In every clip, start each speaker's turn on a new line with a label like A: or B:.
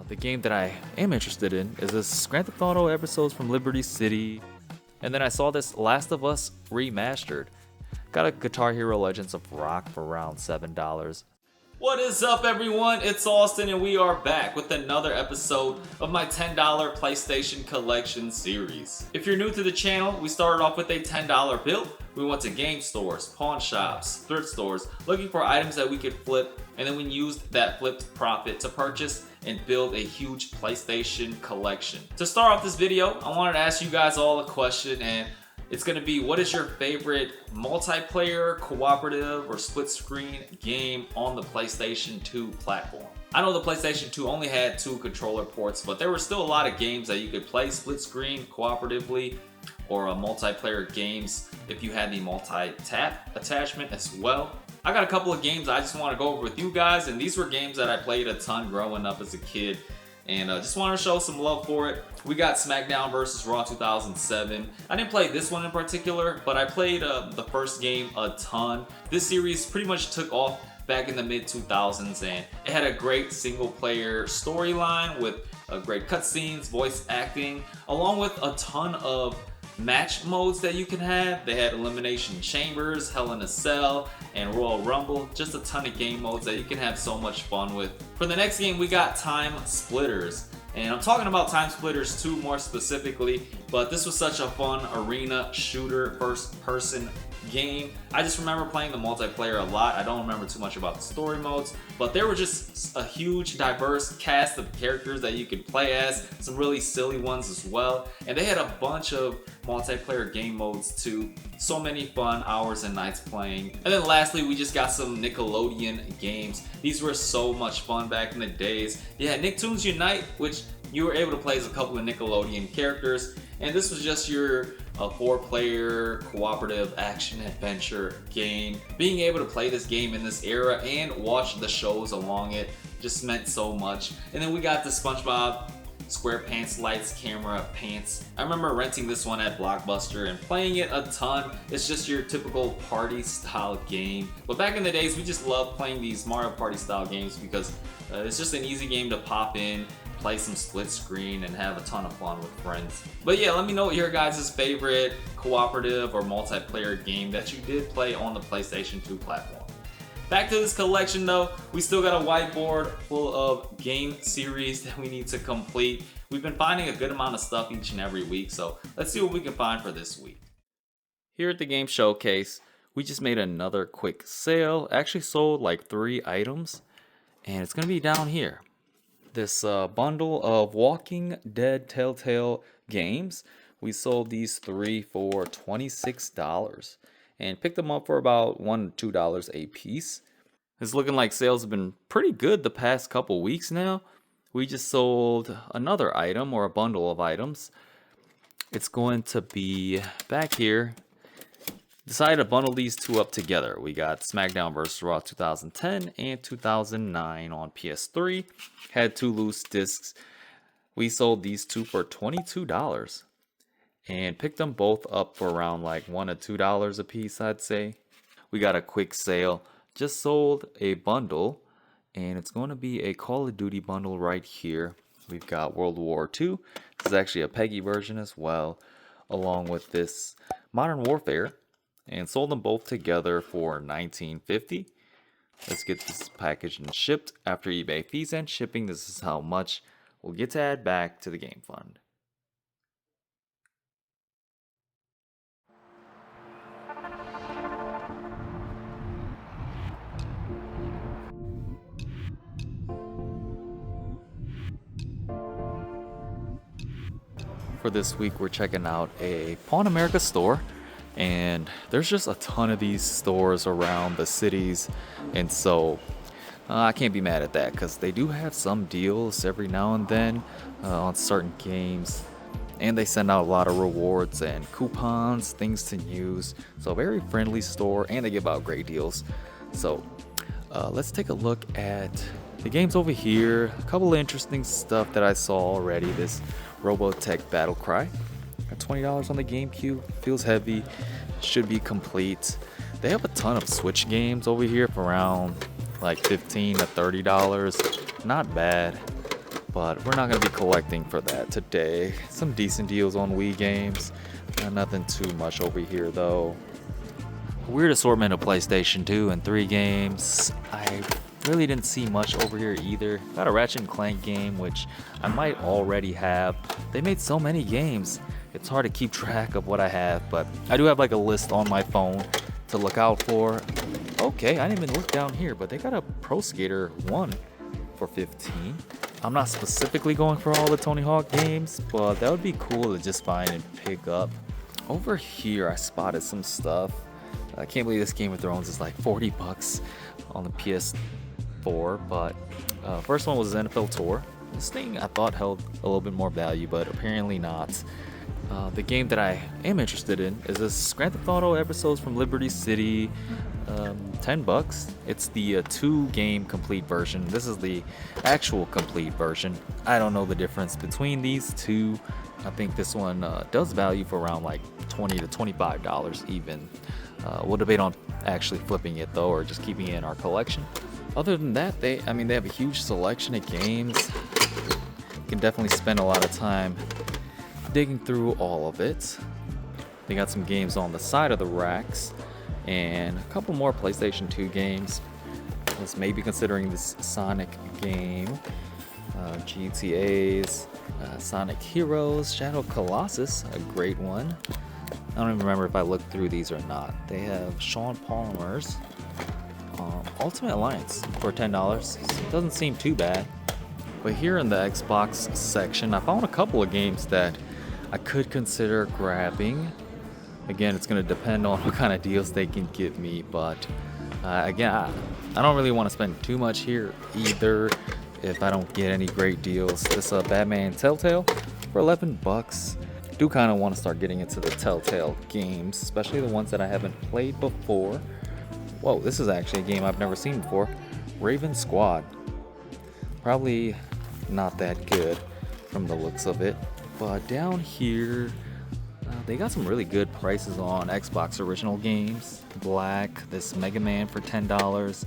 A: The game that I am interested in is this Grand Theft Auto episodes from Liberty City. And then I saw this Last of Us remastered. Got a Guitar Hero Legends of Rock for around $7. What is up, everyone? It's Austin, and we are back with another episode of my $10 PlayStation Collection series. If you're new to the channel, we started off with a $10 bill. We went to game stores, pawn shops, thrift stores, looking for items that we could flip, and then we used that flipped profit to purchase and build a huge PlayStation collection. To start off this video, I wanted to ask you guys all a question, and it's gonna be, what is your favorite multiplayer, cooperative, or split screen game on the PlayStation 2 platform? I know the PlayStation 2 only had 2 controller ports, but there were still a lot of games that you could play split screen cooperatively, or multiplayer games if you had the multi-tap attachment as well. I got a couple of games I just want to go over with you guys, and these were games that I played a ton growing up as a kid, and just want to show some love for it. We got SmackDown vs. Raw 2007. I didn't play this one in particular, but I played the first game a ton. This series pretty much took off back in the mid-2000s, and it had a great single-player storyline with great cutscenes, voice acting, along with a ton of match modes that you can have. They had Elimination Chambers, Hell in a Cell, and Royal Rumble. Just a ton of game modes that you can have so much fun with. For the next game, we got Time Splitters. And I'm talking about Time Splitters 2 more specifically, but this was such a fun arena shooter first person game. I just remember playing the multiplayer a lot. I don't remember too much about the story modes, but there were just a huge diverse cast of characters that you could play as, some really silly ones as well, and they had a bunch of multiplayer game modes too. So many fun hours and nights playing. And then lastly, we just got some Nickelodeon games. These were so much fun back in the days. You had Nicktoons Unite, which you were able to play as a couple of Nickelodeon characters, and this was just your 4-player cooperative action adventure game. Being able to play this game in this era and watch the shows along it just meant so much. And then we got the SpongeBob SquarePants Lights Camera Pants. I remember renting this one at Blockbuster and playing it a ton. It's just your typical party style game. But back in the days, we just loved playing these Mario Party style games because it's just an easy game to pop in, play some split screen, and have a ton of fun with friends. But yeah, let me know what your guys' favorite cooperative or multiplayer game that you did play on the PlayStation 2 platform. Back to this collection though, we still got a whiteboard full of game series that we need to complete. We've been finding a good amount of stuff each and every week, so let's see what we can find for this week. Here at the game showcase, we just made another quick sale. Actually sold like 3 items, and it's gonna be down here. This bundle of Walking Dead Telltale games. We sold these 3 for $26 and picked them up for about $1 to $2 a piece. It's looking like sales have been pretty good the past couple weeks now. We just sold another item, or a bundle of items. It's going to be back here. Decided to bundle these 2 up together. We got SmackDown vs. Raw 2010 and 2009 on PS3. Had 2 loose discs. We sold these 2 for $22 and picked them both up for around like $1 to $2 a piece, I'd say. We got a quick sale. Just sold a bundle, and it's going to be a Call of Duty bundle right here. We've got World War II. This is actually a PEGI version as well, along with this Modern Warfare, and sold them both together for $19.50. Let's get this packaged and shipped. After eBay fees and shipping, this is how much we'll get to add back to the game fund. For this week, we're checking out a Pawn America store, and there's just a ton of these stores around the cities, and so I can't be mad at that because they do have some deals every now and then on certain games, and they send out a lot of rewards and coupons, things to use. So very friendly store, and they give out great deals. So let's take a look at the games over here. A couple of interesting stuff that I saw already. This Robotech Battlecry at $20 on the GameCube. Feels heavy, should be complete. They have a ton of Switch games over here for around like $15 to $30. Not bad, but we're not going to be collecting for that today. Some decent deals on Wii games. Nothing too much over here though. Weird assortment of PlayStation 2 and 3 games. I really didn't see much over here either. Got a Ratchet and Clank game, which I might already have. They made so many games, it's hard to keep track of what I have, but I do have like a list on my phone to look out for. Okay, I didn't even look down here, but they got a Pro Skater 1 for 15. I'm not specifically going for all the Tony Hawk games, but that would be cool to just find and pick up. Over here, I spotted some stuff. I can't believe this Game of Thrones is like 40 bucks on the PS4, but first one was NFL Tour. This thing I thought held a little bit more value, but apparently not. The game that I am interested in is this Grand Theft Auto Episodes from Liberty City. 10 bucks. It's the 2-game complete version. This is the actual complete version. I don't know the difference between these two. I think this one does value for around like $20 to $25 even. We'll debate on actually flipping it though, or just keeping it in our collection. Other than that, they have a huge selection of games. You can definitely spend a lot of time digging through all of it. They got some games on the side of the racks and a couple more PlayStation 2 games. I was maybe considering this Sonic game, GTA's, Sonic Heroes, Shadow Colossus, a great one. I don't even remember if I looked through these or not. They have Sean Palmer's Ultimate Alliance for $10. Doesn't seem too bad. But here in the Xbox section, I found a couple of games that I could consider grabbing. Again, it's going to depend on what kind of deals they can give me, but again, I don't really want to spend too much here either if I don't get any great deals. This Batman Telltale for 11 bucks. Do kind of want to start getting into the Telltale games, especially the ones that I haven't played before. Whoa, this is actually a game I've never seen before. Raven Squad. Probably not that good from the looks of it, but down here they got some really good prices on Xbox original games. Black, this Mega Man for $10.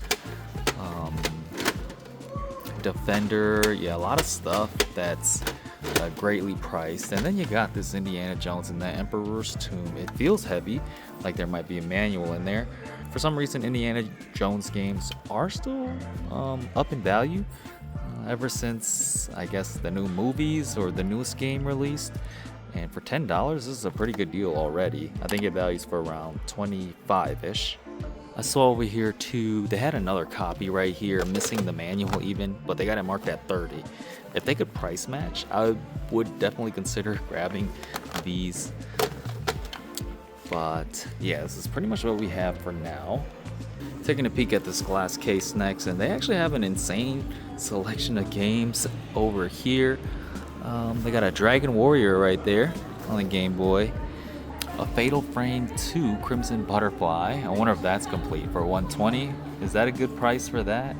A: Defender, yeah, a lot of stuff that's greatly priced. And then you got this Indiana Jones and the Emperor's Tomb. It feels heavy, like there might be a manual in there. For some reason, Indiana Jones games are still up in value ever since, I guess, the new movies or the newest game released. And for $10, this is a pretty good deal already. I think it values for around 25-ish. I saw over here too, they had another copy right here, missing the manual even, but they got it marked at 30. If they could price match, I would definitely consider grabbing these. But yeah, this is pretty much what we have for now. Taking a peek at this glass case next, and they actually have an insane selection of games over here. They got a Dragon Warrior right there on the Game Boy. A Fatal Frame 2 Crimson Butterfly. I wonder if that's complete for $120. Is that a good price for that?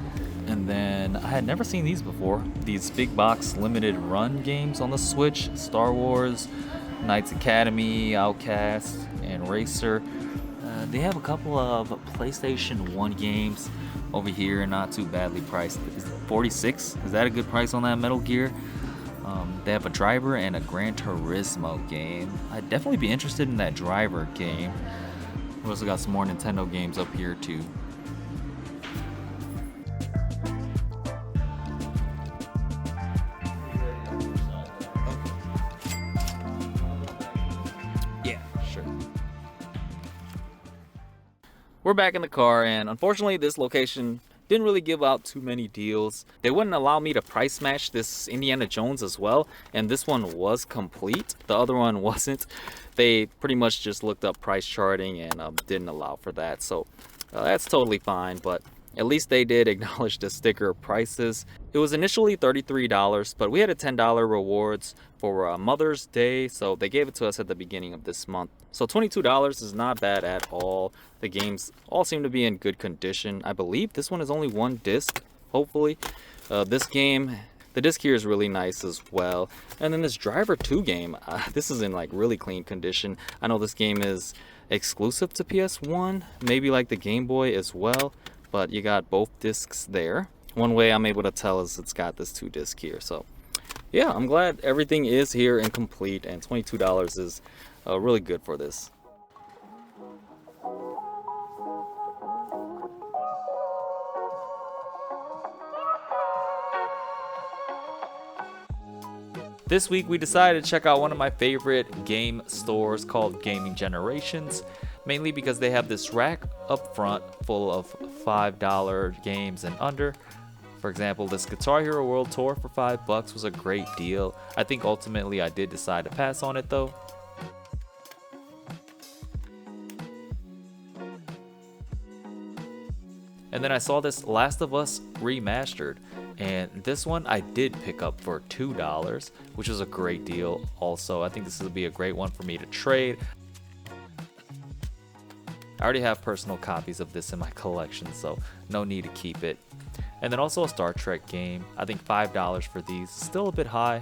A: And then I had never seen these before. These big box limited run games on the Switch. Star Wars, Knights Academy, Outcast, and Racer. They have a couple of PlayStation 1 games over here, not too badly priced. Is it 46? Is that a good price on that Metal Gear? They have a Driver and a Gran Turismo game. I'd definitely be interested in that Driver game. We also got some more Nintendo games up here too. Yeah, sure. We're back in the car, and unfortunately this location didn't really give out too many deals. They wouldn't allow me to price match this Indiana Jones as well, and this one was complete. The other one wasn't. They pretty much just looked up price charting and didn't allow for that, so that's totally fine, but at least they did acknowledge the sticker prices. It was initially $33, but we had a $10 rewards for Mother's Day, so they gave it to us at the beginning of this month. So $22 is not bad at all. The games all seem to be in good condition. I believe this one is only one disc, hopefully. This game, the disc here is really nice as well. And then this Driver 2 game, this is in like really clean condition. I know this game is exclusive to PS1, maybe like the Game Boy as well, but you got both discs there. One way I'm able to tell is it's got this 2 disc here, so
B: yeah, I'm glad everything is here and complete, and $22 is really good for this.
A: This week we decided to check out one of my favorite game stores called Gaming Generations, mainly because they have this rack up front full of $5 games and under. For example, this Guitar Hero World Tour for $5 was a great deal. I think ultimately I did decide to pass on it though. And then I saw this Last of Us Remastered, and this one I did pick up for $2, which was a great deal also. I think this will be a great one for me to trade. I already have personal copies of this in my collection, so no need to keep it. And then also a Star Trek game. I think $5 for these, still a bit high.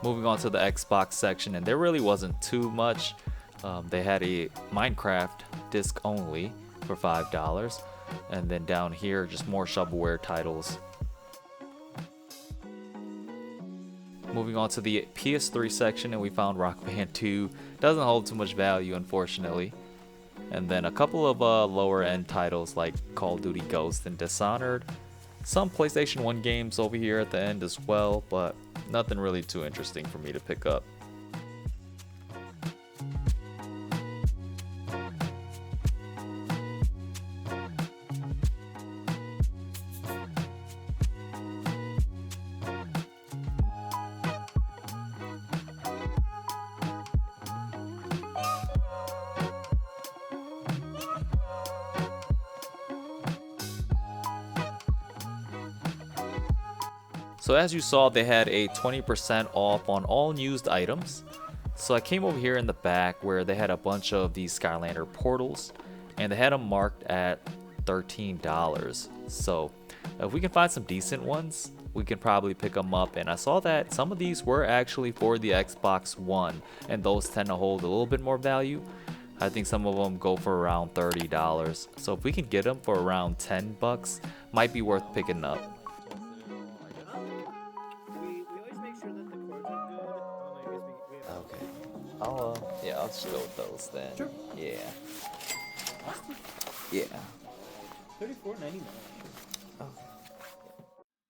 A: Moving on to the Xbox section, and there really wasn't too much. They had a Minecraft disc only for $5, and then down here just more shovelware titles. Moving on to the PS3 section, and we found Rock Band 2. Doesn't hold too much value, unfortunately. And then a couple of lower end titles like Call of Duty Ghost and Dishonored. Some PlayStation 1 games over here at the end as well, but nothing really too interesting for me to pick up. So as you saw, they had a 20% off on all used items. So I came over here in the back where they had a bunch of these Skylander portals, and they had them marked at $13. So if we can find some decent ones, we can probably pick them up. And I saw that some of these were actually for the Xbox One, and those tend to hold a little bit more value. I think some of them go for around $30. So if we can get them for around $10, might be worth picking up. Okay. I'll just go with those then.
C: Sure.
A: Yeah. Yeah.
C: $34.99.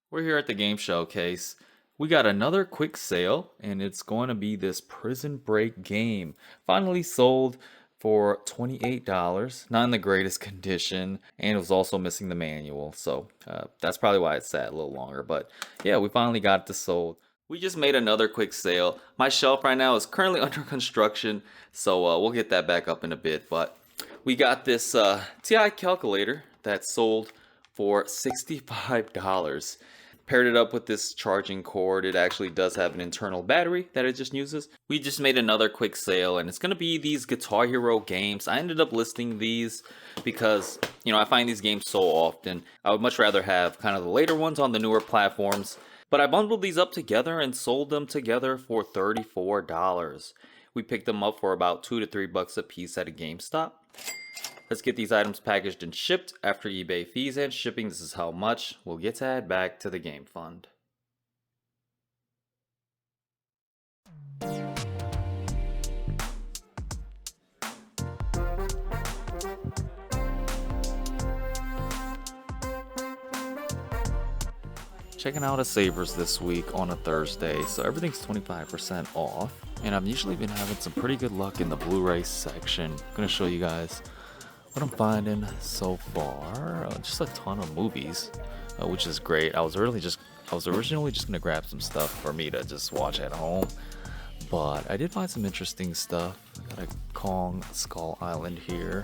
A: We're here at the game showcase. We got another quick sale, and it's going to be this Prison Break game. Finally sold for $28. Not in the greatest condition, and it was also missing the manual. So that's probably why it sat a little longer. But yeah, we finally got this sold. We just made another quick sale. My shelf right now is currently under construction, so we'll get that back up in a bit. But we got this TI calculator that sold for $65. Paired it up with this charging cord. It actually does have an internal battery that it just uses. We just made another quick sale, and it's going to be these Guitar Hero games. I ended up listing these because, you know, I find these games so often. I would much rather have kind of the later ones on the newer platforms. But I bundled these up together and sold them together for $34. We picked them up for about $2 to $3 a piece at a GameStop. Let's get these items packaged and shipped. After eBay fees and shipping, this is how much we'll get to add back to the game fund. Checking out a Savers this week on a Thursday, so everything's 25% off. And I've usually been having some pretty good luck in the Blu-ray section. I'm gonna show you guys what I'm finding so far. Just a ton of movies, which is great. I was originally just gonna grab some stuff for me to just watch at home, but I did find some interesting stuff. Got a Kong Skull Island here.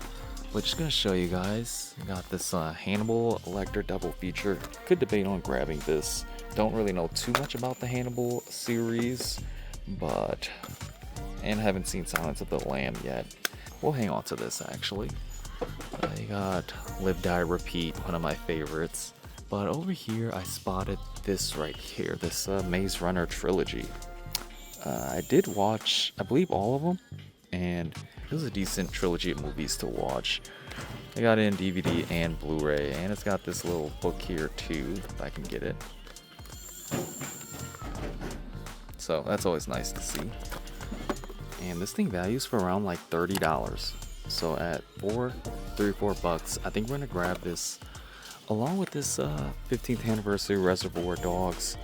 A: But just gonna show you guys. I got this Hannibal Lecter double feature. Could debate on grabbing this. Don't really know too much about the Hannibal series, and haven't seen Silence of the Lamb yet. We'll hang on to this actually. I got Live Die Repeat, one of my favorites. But over here I spotted this right here, this Maze Runner trilogy. I did watch, I believe, all of them, and it was a decent trilogy of movies to watch. I got it in DVD and Blu-ray, and it's got this little book here too, if I can get it. So that's always nice to see. And this thing values for around like $30. So at $4 I think we're gonna grab this along with this 15th anniversary Reservoir Dogs.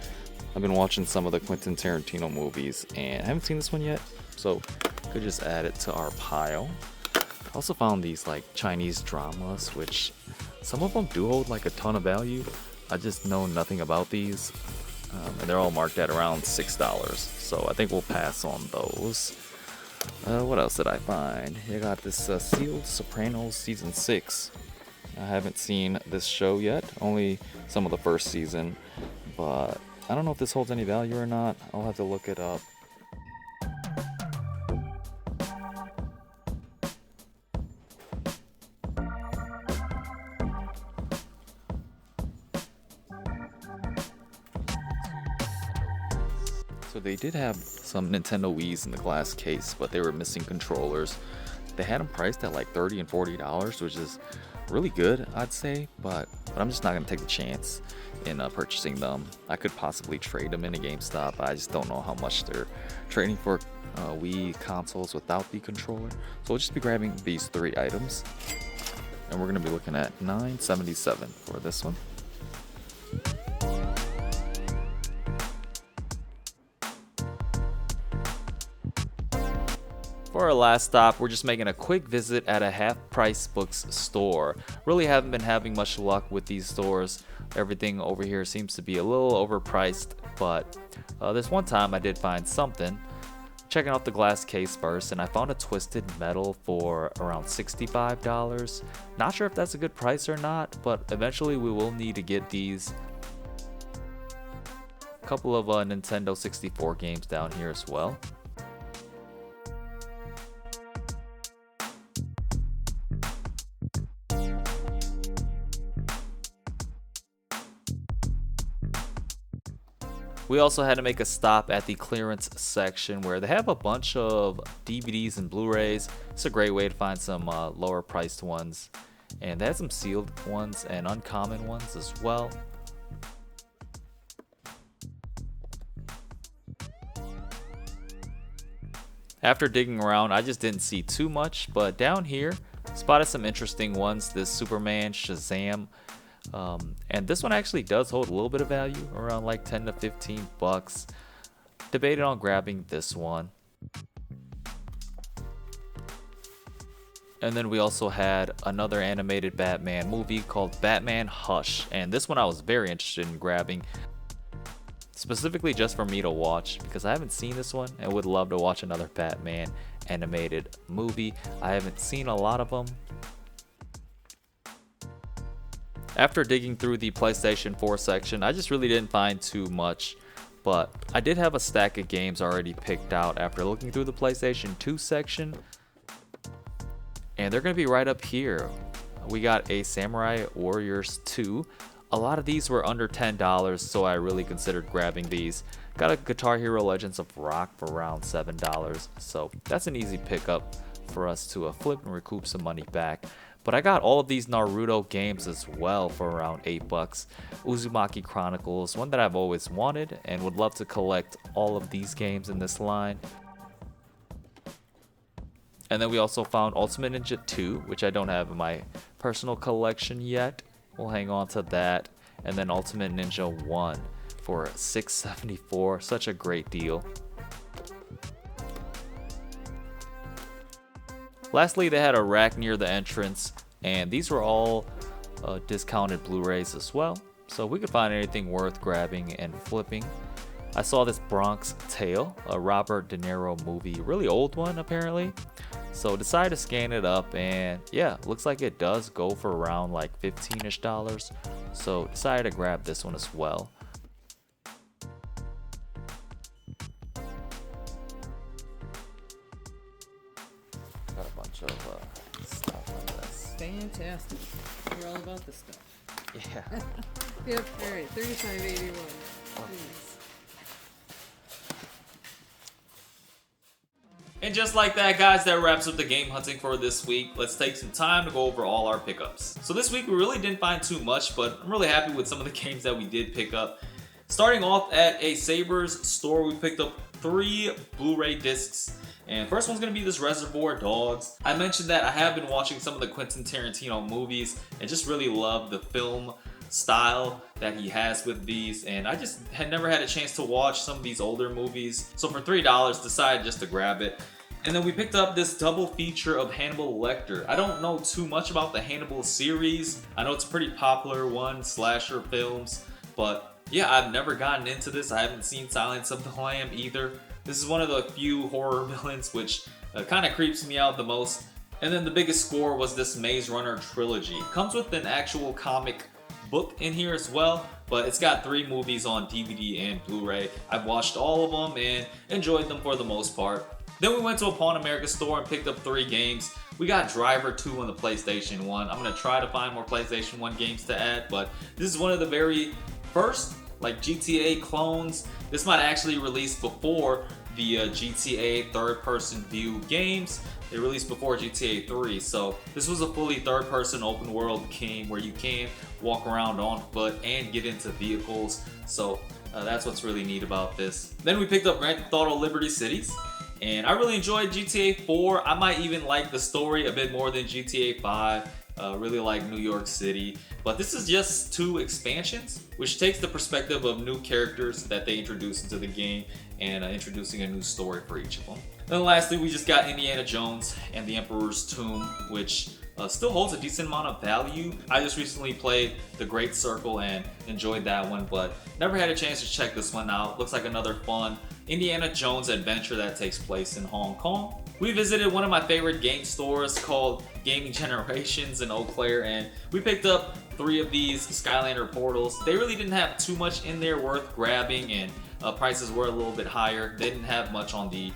A: I've been watching some of the Quentin Tarantino movies and I haven't seen this one yet, so could just add it to our pile. I also found these like Chinese dramas, which some of them do hold like a ton of value. I just know nothing about these, and they're all marked at around $6. So I think we'll pass on those. What else did I find? I got this Sealed Sopranos Season 6. I haven't seen this show yet, only some of the first season, but I don't know if this holds any value or not. I'll have to look it up. So they did have some Nintendo Wii's in the glass case, but they were missing controllers. They had them priced at like $30 and $40, which is really good, I'd say, but I'm just not going to take the chance in purchasing them. I could possibly trade them in a GameStop. I just don't know how much they're trading for Wii consoles without the controller. So we'll just be grabbing these 3 items, and we're going to be looking at $9.77 for this one. For our last stop, we're just making a quick visit at a Half Price Books store. Really haven't been having much luck with these stores. Everything over here seems to be a little overpriced, but this one time I did find something. Checking out the glass case first, and I found a Twisted Metal for around $65. Not sure if that's a good price or not, but eventually we will need to get these. A couple of Nintendo 64 games down here as well. We also had to make a stop at the clearance section where they have a bunch of DVDs and Blu-rays. It's a great way to find some lower priced ones. And they had some sealed ones and uncommon ones as well. After digging around, I just didn't see too much, but down here, spotted some interesting ones. This Superman Shazam. And this one actually does hold a little bit of value, around like 10 to 15 bucks. Debated on grabbing this one. And then we also had another animated Batman movie called Batman Hush, and this one I was very interested in grabbing, specifically just for me to watch, because I haven't seen this one and would love to watch another Batman animated movie. I haven't seen a lot of them. After digging through the PlayStation 4 section, I just really didn't find too much, but I did have a stack of games already picked out after looking through the PlayStation 2 section, and they're going to be right up here. We got a Samurai Warriors 2. A lot of these were under $10, so I really considered grabbing these. Got a Guitar Hero Legends of Rock for around $7, so that's an easy pickup for us to flip and recoup some money back. But I got all of these Naruto games as well for around $8. Uzumaki Chronicles, one that I've always wanted and would love to collect all of these games in this line. And then we also found Ultimate Ninja 2, which I don't have in my personal collection yet. We'll hang on to that. And then Ultimate Ninja 1 for $6.74, such a great deal. Lastly, they had a rack near the entrance, and these were all discounted Blu-rays as well, so we could find anything worth grabbing and flipping. I saw this Bronx Tale, a Robert De Niro movie, really old one apparently, so decided to scan it up, and yeah, looks like it does go for around like $15-ish, so decided to grab this one as well. Got a bunch of stuff on this.
C: Fantastic. You're all about this stuff.
A: Yeah.
C: Yep, alright, $35.81.
A: And just like that, guys, that wraps up the game hunting for this week. Let's take some time to go over all our pickups. So this week we really didn't find too much, but I'm really happy with some of the games that we did pick up. Starting off at a Sabres store, we picked up 3 Blu-ray discs. And first one's gonna be this Reservoir Dogs. I mentioned that I have been watching some of the Quentin Tarantino movies and just really love the film style that he has with these, and I just had never had a chance to watch some of these older movies, so for $3 decided just to grab it. And then we picked up this double feature of Hannibal Lecter. I don't know too much about the Hannibal series. I know it's a pretty popular one, slasher films, but yeah, I've never gotten into this. I haven't seen Silence of the Lamb either. This is one of the few horror villains which kind of creeps me out the most. And then the biggest score was this Maze Runner trilogy. Comes with an actual comic book in here as well, but it's got 3 movies on DVD and Blu-ray. I've watched all of them and enjoyed them for the most part. Then we went to a Pawn America store and picked up 3 games. We got Driver 2 on the PlayStation 1. I'm gonna try to find more PlayStation 1 games to add, but this is one of the very first like GTA clones. This might actually release before the GTA third-person view games. They released before GTA 3, so this was a fully third-person open-world game where you can walk around on foot and get into vehicles. So that's what's really neat about this. Then we picked up Grand Theft Auto Liberty Cities, and I really enjoyed GTA 4. I might even like the story a bit more than GTA 5. Really like New York City, but this is just 2 expansions, which takes the perspective of new characters that they introduce into the game and introducing a new story for each of them. Then lastly, we just got Indiana Jones and the Emperor's Tomb, which still holds a decent amount of value. I just recently played The Great Circle and enjoyed that one, but never had a chance to check this one out. Looks like another fun Indiana Jones adventure that takes place in Hong Kong. We visited one of my favorite game stores called Gaming Generations in Eau Claire, and we picked up 3 of these Skylander portals. They really didn't have too much in there worth grabbing, and prices were a little bit higher. They didn't have much on the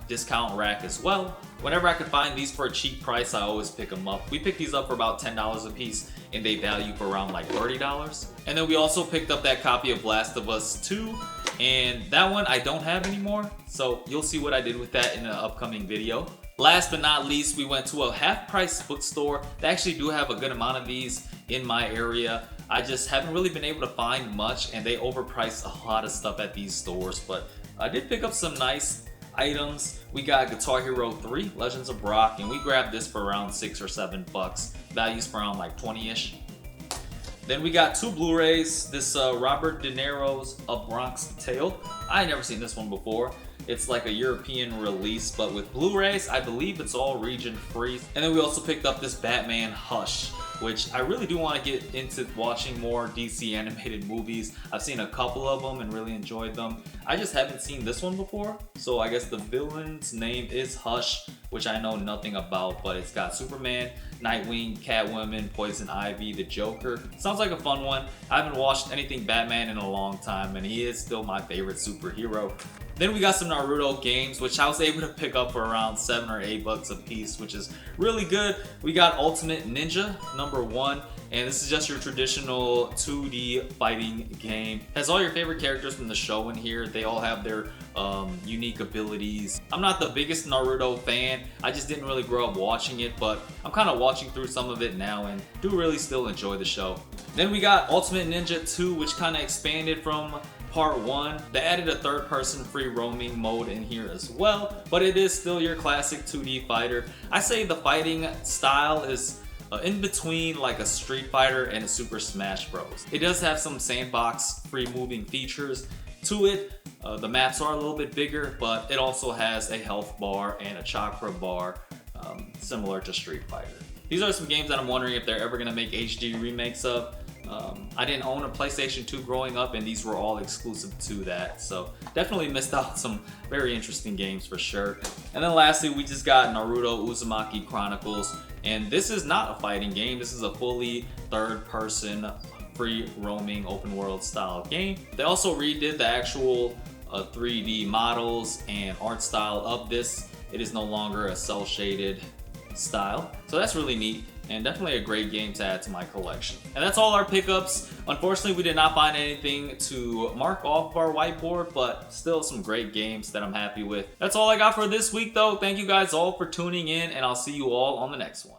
A: discount rack as well. Whenever I could find these for a cheap price, I always pick them up. We picked these up for about $10 a piece, and they value for around like $30. And then we also picked up that copy of Last of Us 2, and that one I don't have anymore, so you'll see what I did with that in an upcoming video. Last but not least, we went to a half-price bookstore. They actually do have a good amount of these in my area. I just haven't really been able to find much, and they overprice a lot of stuff at these stores, but I did pick up some nice items. We got Guitar Hero 3 Legends of Rock, and we grabbed this for around $6 or $7. Values for around like 20-ish. Then we got 2 Blu-rays. This Robert De Niro's A Bronx Tale. I had never seen this one before. It's like a European release, but with Blu-rays, I believe it's all region free. And then we also picked up this Batman Hush, which I really do want to get into watching more DC animated movies. I've seen a couple of them and really enjoyed them. I just haven't seen this one before, so I guess the villain's name is Hush, which I know nothing about, but it's got Superman, Nightwing, Catwoman, Poison Ivy, the Joker. Sounds like a fun one. I haven't watched anything Batman in a long time, and he is still my favorite superhero. Then we got some Naruto games, which I was able to pick up for around $7 or $8 a piece, which is really good. We got Ultimate Ninja #1, and this is just your traditional 2D fighting game. Has all your favorite characters from the show in here. They all have their unique abilities. I'm not the biggest Naruto fan. I just didn't really grow up watching it, but I'm kind of watching through some of it now and do really still enjoy the show. Then we got Ultimate Ninja 2, which kind of expanded from Part 1. They added a third-person free roaming mode in here as well, but it is still your classic 2D fighter. I say the fighting style is in between like a Street Fighter and a Super Smash Bros. It does have some sandbox free moving features to it. The maps are a little bit bigger, but it also has a health bar and a chakra bar, similar to Street Fighter. These are some games that I'm wondering if they're ever going to make HD remakes of. I didn't own a PlayStation 2 growing up, and these were all exclusive to that, so definitely missed out on some very interesting games for sure. And then lastly, we just got Naruto Uzumaki Chronicles, and this is not a fighting game. This is a fully third-person, free roaming, open world style game. They also redid the actual 3D models and art style of this. It is no longer a cel shaded style, so that's really neat. and definitely a great game to add to my collection. And that's all our pickups. Unfortunately, we did not find anything to mark off of our whiteboard, but still some great games that I'm happy with. That's all I got for this week though. Thank you guys all for tuning in, and I'll see you all on the next one.